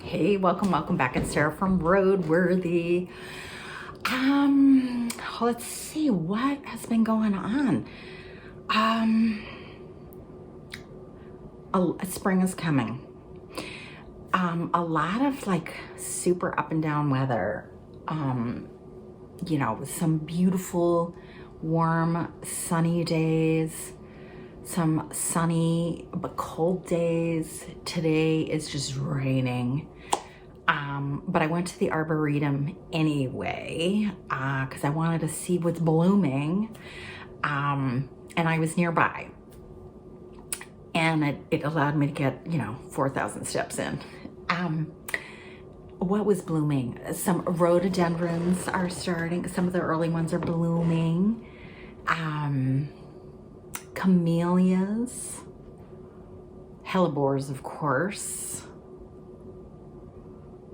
Hey, welcome back. It's Sarah from Roadworthy. Let's see what has been going on. Spring is coming. A lot of like super up and down weather. Some beautiful, warm, sunny days. Some sunny but cold days. Today is just raining. But I went to the Arboretum anyway, because I wanted to see what's blooming. And I was nearby. And it allowed me to get, 4,000 steps in. What was blooming? Some rhododendrons are starting. Some of the early ones are blooming. Camellias, hellebores, of course.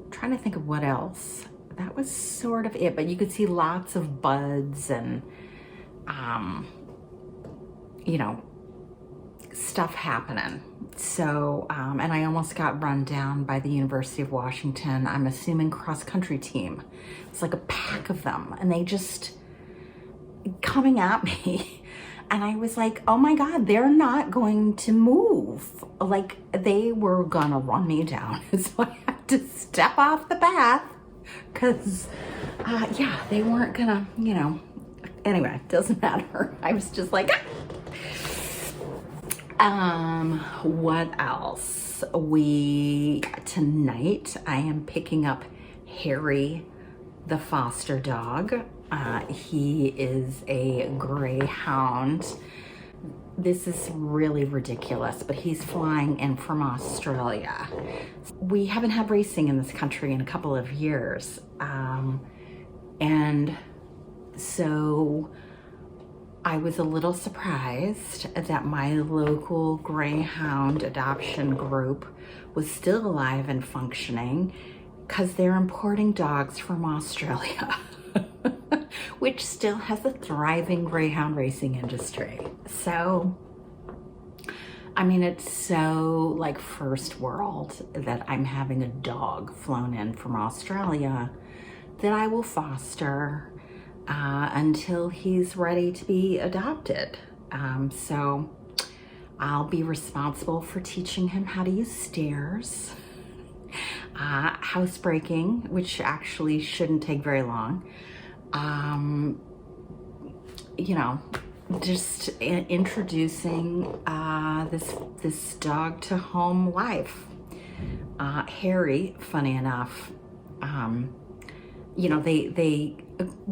I'm trying to think of what else. That was sort of it, but you could see lots of buds and, stuff happening. So, and I almost got run down by the University of Washington, I'm assuming cross-country team. It's like a pack of them, and they just coming at me. And I was like, oh my God, they're not going to move. Like they were gonna run me down. So I had to step off the path because, they weren't gonna, anyway, it doesn't matter. I was just like, what else? Tonight I am picking up Harry, the foster dog. He is a greyhound. This is really ridiculous, but he's flying in from Australia. We haven't had racing in this country in a couple of years. And so I was a little surprised that my local greyhound adoption group was still alive and functioning because they're importing dogs from Australia. Which still has a thriving greyhound racing industry. So, I mean, it's so like first world that I'm having a dog flown in from Australia that I will foster until he's ready to be adopted. So I'll be responsible for teaching him how to use stairs, housebreaking, which actually shouldn't take very long. Just introducing this dog to home life. Harry, funny enough, they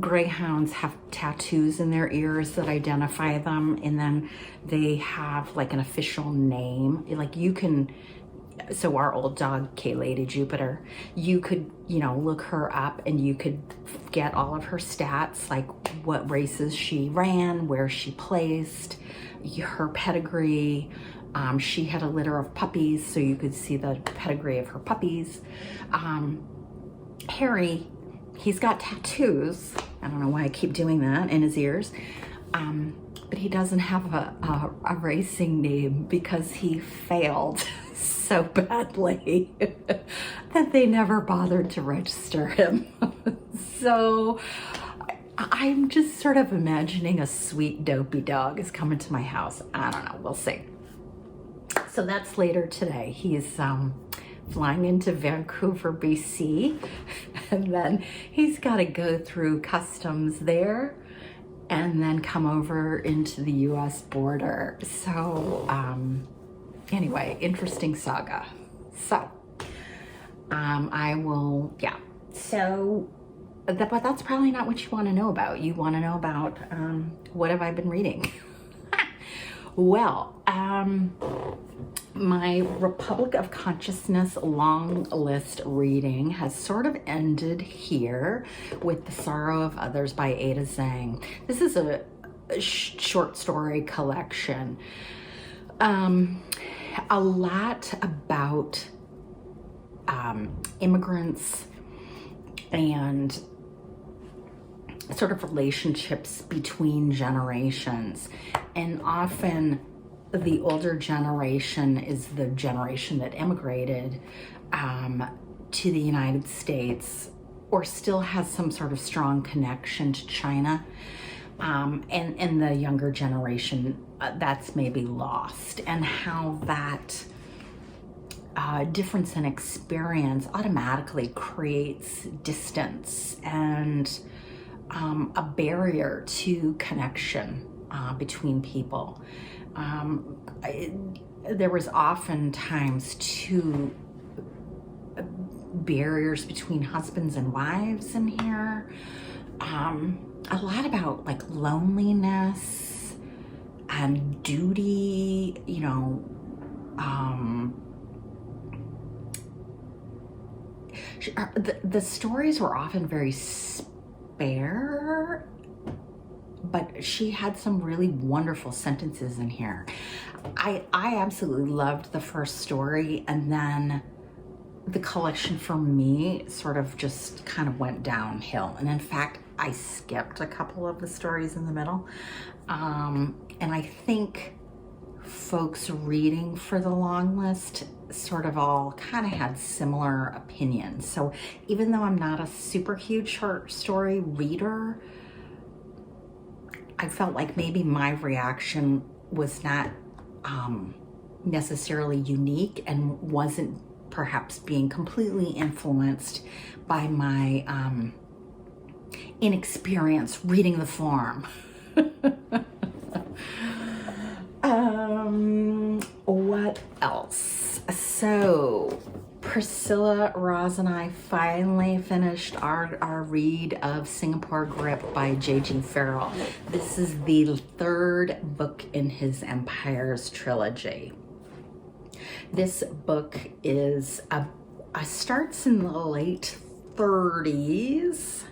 greyhounds have tattoos in their ears that identify them, and then they have like an official name. Like you can. So our old dog, K-Lady Jupiter, you could, look her up and you could get all of her stats, like what races she ran, where she placed, her pedigree. She had a litter of puppies, so you could see the pedigree of her puppies. Harry, he's got tattoos. I don't know why I keep doing that in his ears. But he doesn't have a racing name because he failed so badly that they never bothered to register him. So I'm just sort of imagining a sweet dopey dog is coming to my house. I don't know, we'll see. So that's later today. He's flying into Vancouver, BC, and then he's got to go through customs there and then come over into the US border. So anyway, interesting saga. So I will, so but that's probably not what you want to know about. You want to know about what have I been reading. Well, my Republic of Consciousness long list reading has sort of ended here with The Sorrow of Others by Ada Zhang. This is a short story collection. A lot about immigrants and sort of relationships between generations, and often the older generation is the generation that immigrated to the United States, or still has some sort of strong connection to China. And the younger generation, that's maybe lost, and how that difference in experience automatically creates distance and a barrier to connection between people. There was oftentimes two barriers between husbands and wives in here. A lot about like loneliness and duty, you know. The stories were often very spare, but she had some really wonderful sentences in here. I absolutely loved the first story, and then the collection for me sort of just kind of went downhill. And in fact, I skipped a couple of the stories in the middle. And I think folks reading for the long list sort of all kind of had similar opinions. So even though I'm not a super huge short story reader, I felt like maybe my reaction was not necessarily unique, and wasn't perhaps being completely influenced by my inexperience reading the form. What else? So Priscilla, Ros, and I finally finished our read of Singapore Grip by JG Farrell. This is the third book in his Empires trilogy. This book is starts in the late 30s,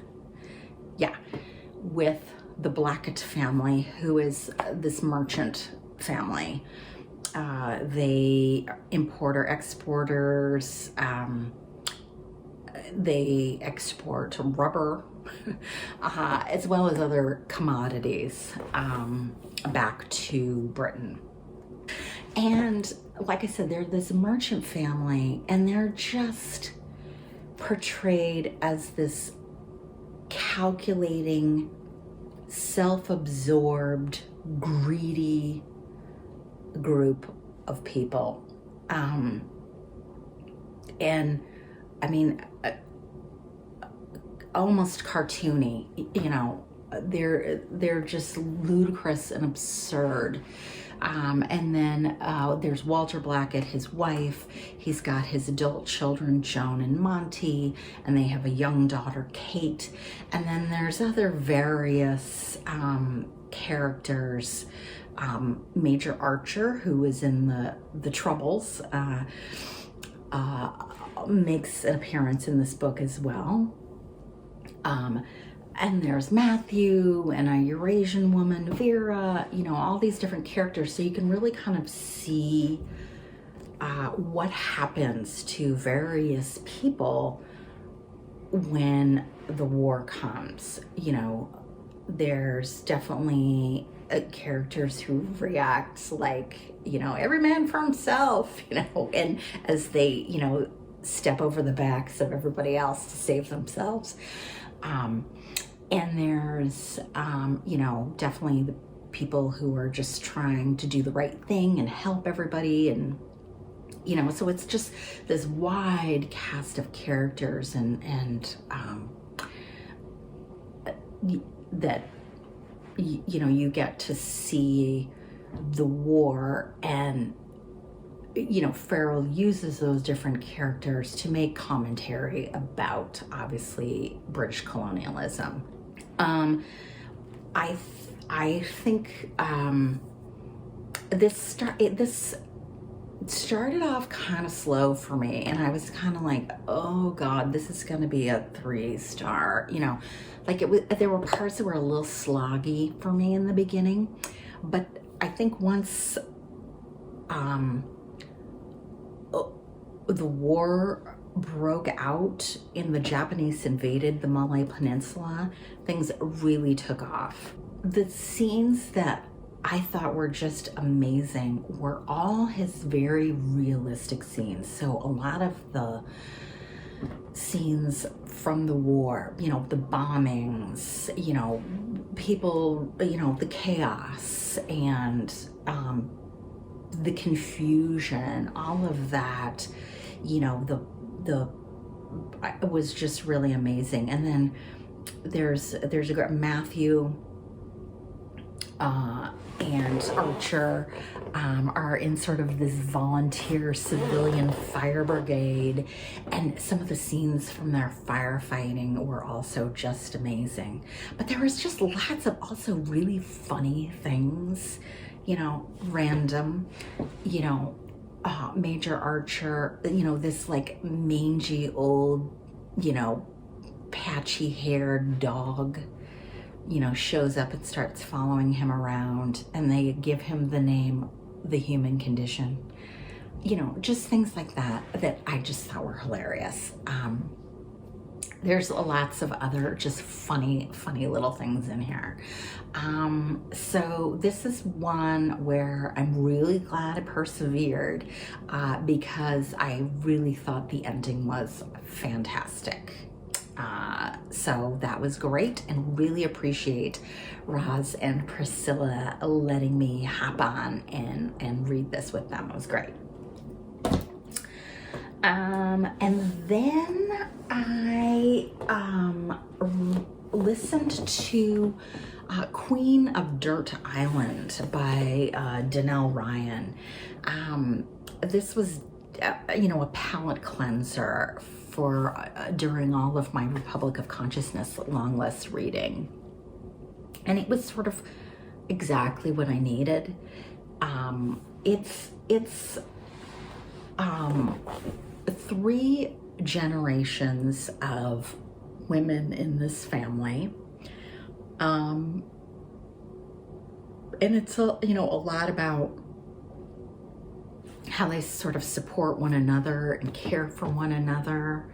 yeah, with the Blackett family, who is this merchant family. They importer-exporters. They export rubber, as well as other commodities, back to Britain. And like I said, they're this merchant family, and they're just portrayed as this calculating, self-absorbed, greedy group of people. And I mean, almost cartoony, you know. They're just ludicrous and absurd. And then there's Walter Blackett, his wife. He's got his adult children, Joan and Monty, and they have a young daughter, Kate. And then there's other various characters. Major Archer, who is in the Troubles, makes an appearance in this book as well. And there's Matthew and a Eurasian woman, Vera, you know, all these different characters. So you can really kind of see what happens to various people when the war comes. You know, there's definitely characters who react like, you know, every man for himself, you know, and as they, you know, step over the backs of everybody else to save themselves. And there's, you know, definitely the people who are just trying to do the right thing and help everybody. And, you know, so it's just this wide cast of characters and that, you know, you get to see the war, and, you know, Farrell uses those different characters to make commentary about, obviously, British colonialism. I think this started off kind of slow for me, and I was kind of like, oh God, this is going to be a 3-star, you know, like it was. There were parts that were a little sloggy for me in the beginning, but I think once the war broke out and the Japanese invaded the Malay Peninsula, things really took off. The scenes that I thought were just amazing were all his very realistic scenes. So a lot of the scenes from the war, you know, the bombings, you know, people, you know, the chaos and the confusion, all of that, you know, it was just really amazing. And then there's a Matthew and Archer are in sort of this volunteer civilian fire brigade, and some of the scenes from their firefighting were also just amazing. But there was just lots of also really funny things, you know, random, you know, Major Archer, you know, this like mangy old, you know, patchy haired dog, you know, shows up and starts following him around, and they give him the name The Human Condition. You know, just things like that that I just thought were hilarious. There's lots of other just funny little things in here. So this is one where I'm really glad I persevered because I really thought the ending was fantastic. So that was great, and really appreciate Ros and Priscilla letting me hop on and read this with them. It was great. And then I listened to Queen of Dirt Island by Donal Ryan. This was, you know, a palate cleanser for during all of my Republic of Consciousness long list reading. And it was sort of exactly what I needed. It's 3 generations of women in this family. And it's a, you know, a lot about how they sort of support one another and care for one another.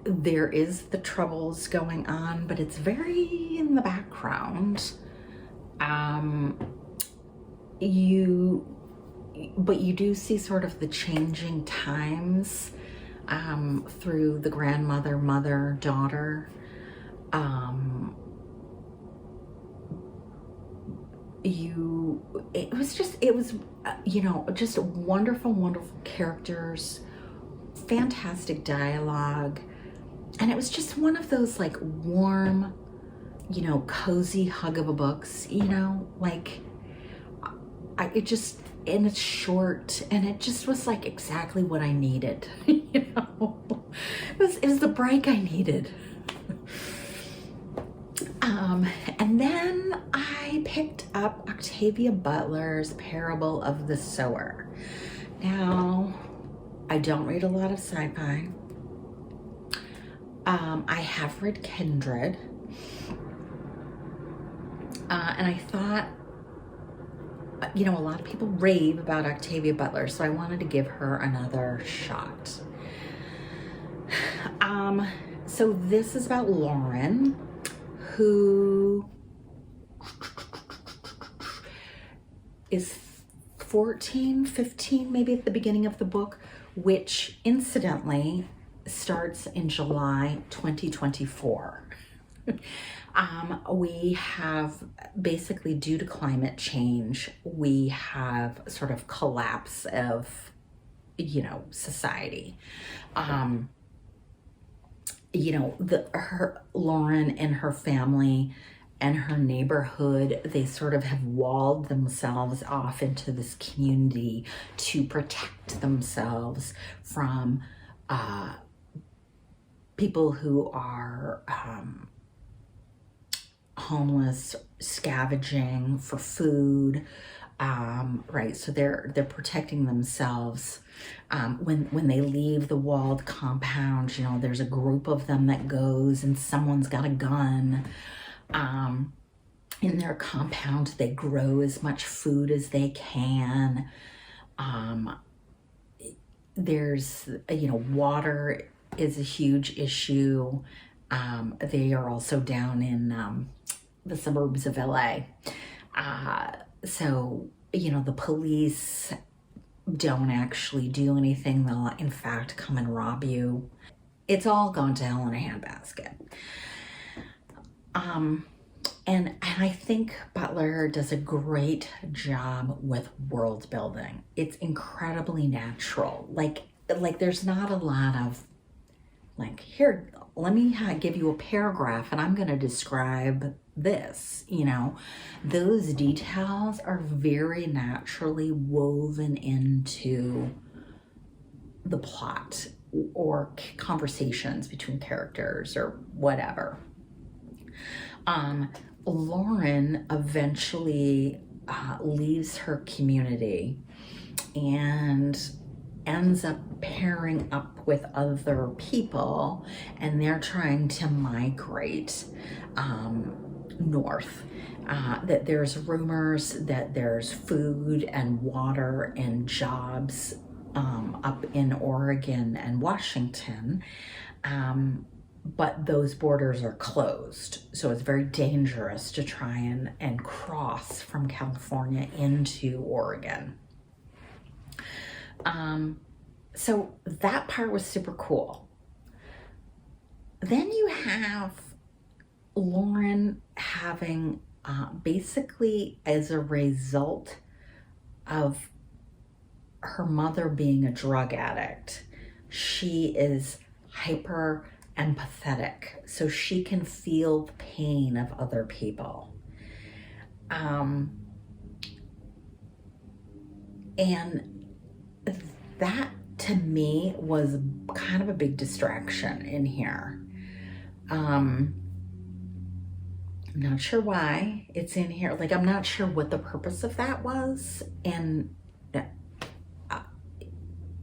There is the troubles going on, but it's very in the background. But you do see sort of the changing times through the grandmother, mother, daughter. It was you know, just wonderful characters, fantastic dialogue, and it was just one of those like warm, you know, cozy hug of a books, you know, like and it's short, and it just was like exactly what I needed. You know, it was the break I needed. And then I picked up Octavia Butler's Parable of the Sower. Now, I don't read a lot of sci-fi. I have read Kindred. And I thought, you know, a lot of people rave about Octavia Butler, so I wanted to give her another shot. So this is about Lauren, who is 14, 15, maybe at the beginning of the book, which incidentally starts in July 2024. We have basically, due to climate change, we have sort of collapse of, you know, society. You know, Lauren and her family and her neighborhood, they sort of have walled themselves off into this community to protect themselves from people who are homeless, scavenging for food, right? So they're protecting themselves. When they leave the walled compound, you know, there's a group of them that goes, and someone's got a gun. In their compound, they grow as much food as they can. There's, you know, water is a huge issue. They are also down in the suburbs of LA. So, you know, the police don't actually do anything. They'll, in fact, come and rob you. It's all gone to hell in a handbasket. And I think Butler does a great job with world building. It's incredibly natural. Like there's not a lot of, like, here, let me give you a paragraph and I'm going to describe this, you know. Those details are very naturally woven into the plot or conversations between characters or whatever. Lauren eventually leaves her community and ends up pairing up with other people, and they're trying to migrate north. That there's rumors that there's food and water and jobs up in Oregon and Washington, but those borders are closed. So it's very dangerous to try and cross from California into Oregon. So that part was super cool. Then you have Lauren having basically, as a result of her mother being a drug addict, she is hyper empathetic, so she can feel the pain of other people. And that to me was kind of a big distraction in here. I'm not sure why it's in here. Like, I'm not sure what the purpose of that was. And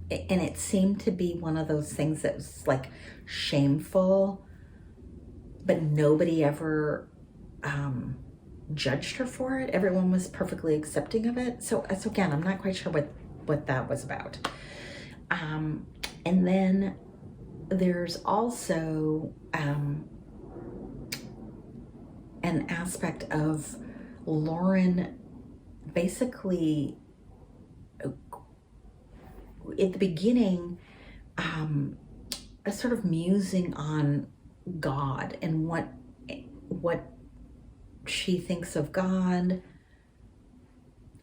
it seemed to be one of those things that was like shameful, but nobody ever judged her for it. Everyone was perfectly accepting of it. So again, I'm not quite sure what that was about. And then there's also an aspect of Lauren basically at the beginning sort of musing on God and what she thinks of God,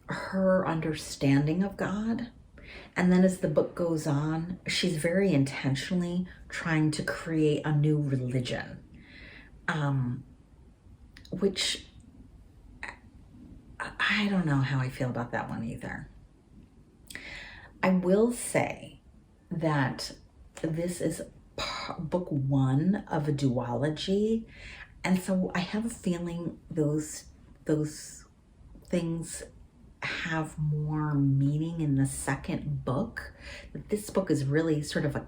her understanding of God. And then as the book goes on, she's very intentionally trying to create a new religion, which I don't know how I feel about that one either. I will say that this is book one of a duology, and so I have a feeling those things have more meaning in the second book. That this book is really sort of a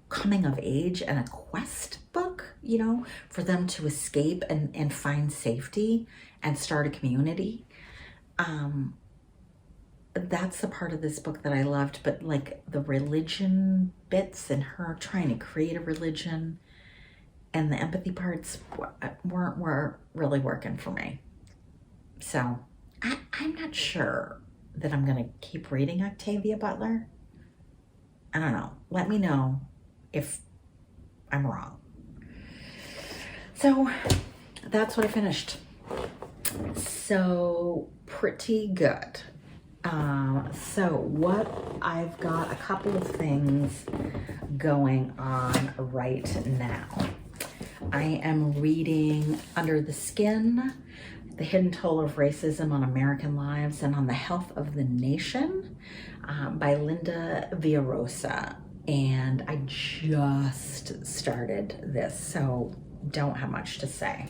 coming of age and a quest book, you know, for them to escape and find safety and start a community. That's the part of this book that I loved, but like the religion bits and her trying to create a religion and the empathy parts weren't really working for me. So I'm not sure that I'm going to keep reading Octavia Butler. I don't know. Let me know if I'm wrong. So that's what I finished. So pretty good. So what I've got a couple of things going on right now. I am reading Under the Skin, The Hidden Toll of Racism on American Lives and on the Health of the Nation by Linda Villarosa. And I just started this, so don't have much to say.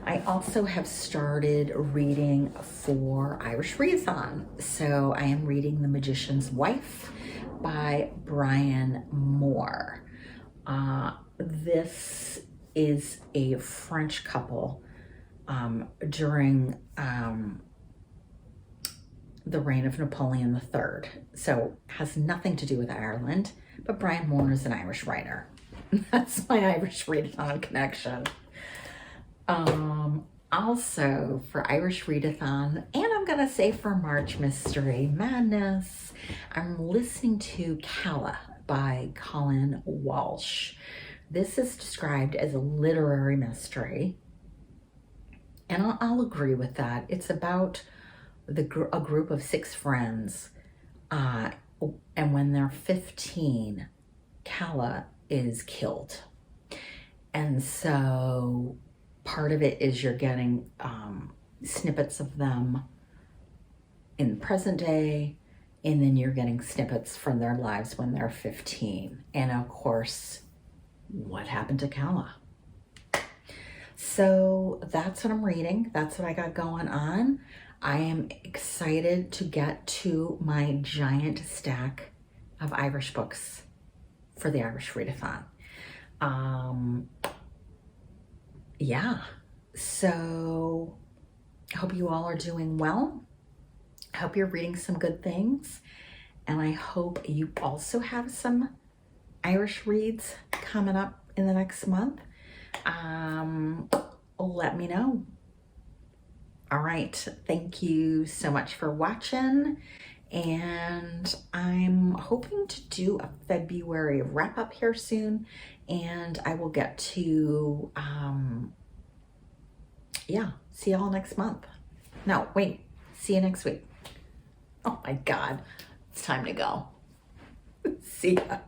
I also have started reading for Irish Readathon. So I am reading The Magician's Wife by Brian Moore. This is a French couple during the reign of Napoleon III. So has nothing to do with Ireland, but Brian Moore is an Irish writer. That's my Irish Readathon connection. Also for Irish Readathon, and I'm gonna say for March Mystery Madness, I'm listening to Calla by Colin Walsh. This is described as a literary mystery, and I'll agree with that. It's about a group of 6 friends, and when they're 15, Calla is killed. And so part of it is you're getting snippets of them in the present day, and then you're getting snippets from their lives when they're 15. And of course, what happened to Calla? So that's what I'm reading. That's what I got going on. I am excited to get to my giant stack of Irish books for the Irish Readathon. Yeah, so I hope you all are doing well. I hope you're reading some good things, and I hope you also have some Irish reads coming up in the next month. Let me know. All right, thank you so much for watching, and I'm hoping to do a February wrap-up here soon, and I will get to, yeah, see y'all next month. No, wait, see you next week. Oh my God, it's time to go. See ya.